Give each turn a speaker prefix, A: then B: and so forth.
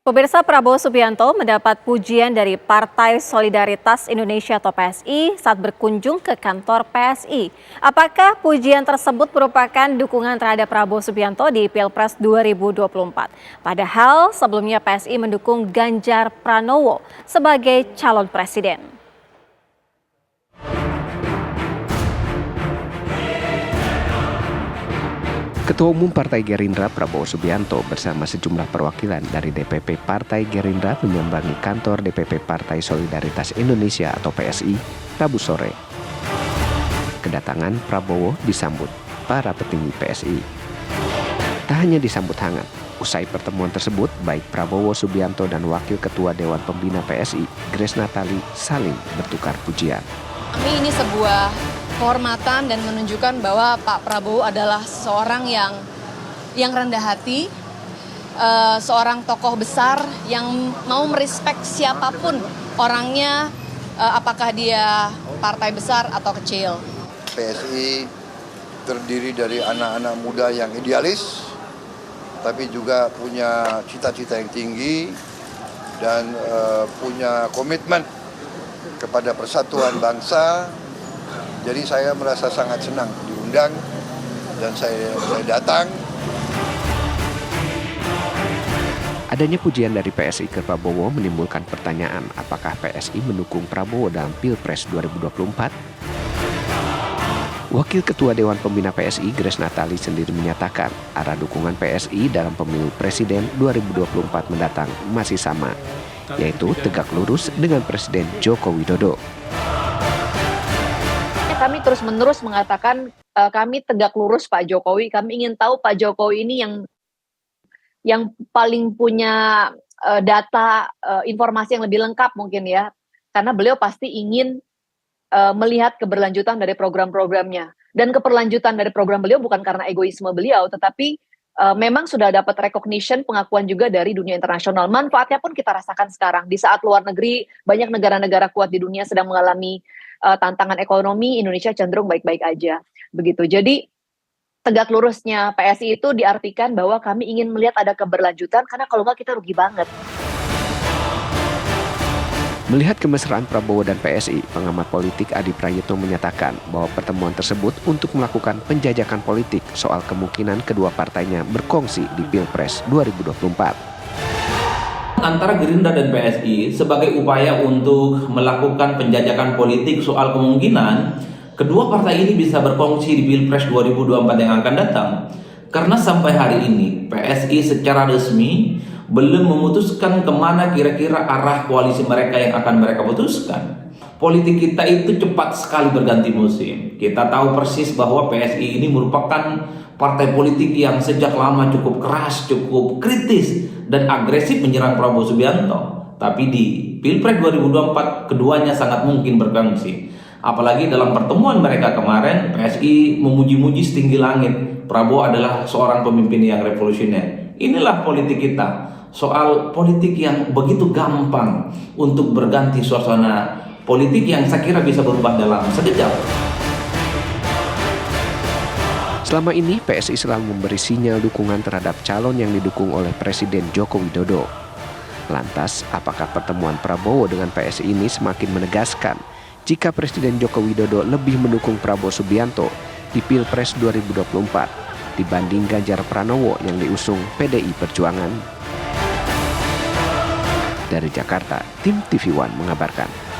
A: Pemirsa, Prabowo Subianto mendapat pujian dari Partai Solidaritas Indonesia atau PSI saat berkunjung ke kantor PSI. Apakah pujian tersebut merupakan dukungan terhadap Prabowo Subianto di Pilpres 2024? Padahal sebelumnya PSI mendukung Ganjar Pranowo sebagai calon presiden.
B: Ketua Umum Partai Gerindra Prabowo Subianto bersama sejumlah perwakilan dari DPP Partai Gerindra menyambangi kantor DPP Partai Solidaritas Indonesia atau PSI Rabu sore. Kedatangan Prabowo disambut para petinggi PSI. Tak hanya disambut hangat, usai pertemuan tersebut baik Prabowo Subianto dan Wakil Ketua Dewan Pembina PSI Grace Natali saling bertukar pujian.
C: Kami ini sebuah kehormatan dan menunjukkan bahwa Pak Prabowo adalah seorang yang rendah hati, seorang tokoh besar yang mau merespek siapapun orangnya, apakah dia partai besar atau kecil.
D: PSI terdiri dari anak-anak muda yang idealis, tapi juga punya cita-cita yang tinggi dan punya komitmen kepada persatuan bangsa. Jadi saya merasa sangat senang diundang dan saya datang.
B: Adanya pujian dari PSI ke Prabowo menimbulkan pertanyaan apakah PSI mendukung Prabowo dalam Pilpres 2024? Wakil Ketua Dewan Pembina PSI Grace Natali sendiri menyatakan arah dukungan PSI dalam pemilu Presiden 2024 mendatang masih sama, yaitu tegak lurus dengan Presiden Joko Widodo.
E: Kami terus-menerus mengatakan kami tegak lurus Pak Jokowi. Kami ingin tahu Pak Jokowi ini yang paling punya data informasi yang lebih lengkap mungkin ya. Karena beliau pasti ingin melihat keberlanjutan dari program-programnya. Dan keberlanjutan dari program beliau bukan karena egoisme beliau, tetapi memang sudah dapat recognition, pengakuan juga dari dunia internasional. Manfaatnya pun kita rasakan sekarang. Di saat luar negeri, banyak negara-negara kuat di dunia sedang mengalami tantangan ekonomi, Indonesia cenderung baik-baik aja. Begitu. Jadi tegak lurusnya PSI itu diartikan bahwa kami ingin melihat ada keberlanjutan, karena kalau nggak kita rugi banget.
B: Melihat kemesraan Prabowo dan PSI, pengamat politik Adi Prayitno menyatakan bahwa pertemuan tersebut untuk melakukan penjajakan politik soal kemungkinan kedua partainya berkongsi di Pilpres 2024.
F: Antara Gerindra dan PSI sebagai upaya untuk melakukan penjajakan politik soal kemungkinan kedua partai ini bisa berkongsi di Pilpres 2024 yang akan datang. Karena sampai hari ini PSI secara resmi belum memutuskan kemana kira-kira arah koalisi mereka yang akan mereka putuskan. Politik kita itu cepat sekali berganti musim. Kita tahu persis bahwa PSI ini merupakan partai politik yang sejak lama cukup keras, cukup kritis dan agresif menyerang Prabowo Subianto. Tapi di Pilpres 2024 keduanya sangat mungkin berkongsi. Apalagi dalam pertemuan mereka kemarin, PSI memuji-muji setinggi langit Prabowo adalah seorang pemimpin yang revolusioner. Inilah politik kita, soal politik yang begitu gampang untuk berganti suasana politik yang saya kira bisa berubah dalam sekejap.
B: Selama ini PSI selalu memberi sinyal dukungan terhadap calon yang didukung oleh Presiden Joko Widodo. Lantas, apakah pertemuan Prabowo dengan PSI ini semakin menegaskan jika Presiden Joko Widodo lebih mendukung Prabowo Subianto di Pilpres 2024 dibanding Ganjar Pranowo yang diusung PDI Perjuangan? Dari Jakarta, tim TV One mengabarkan.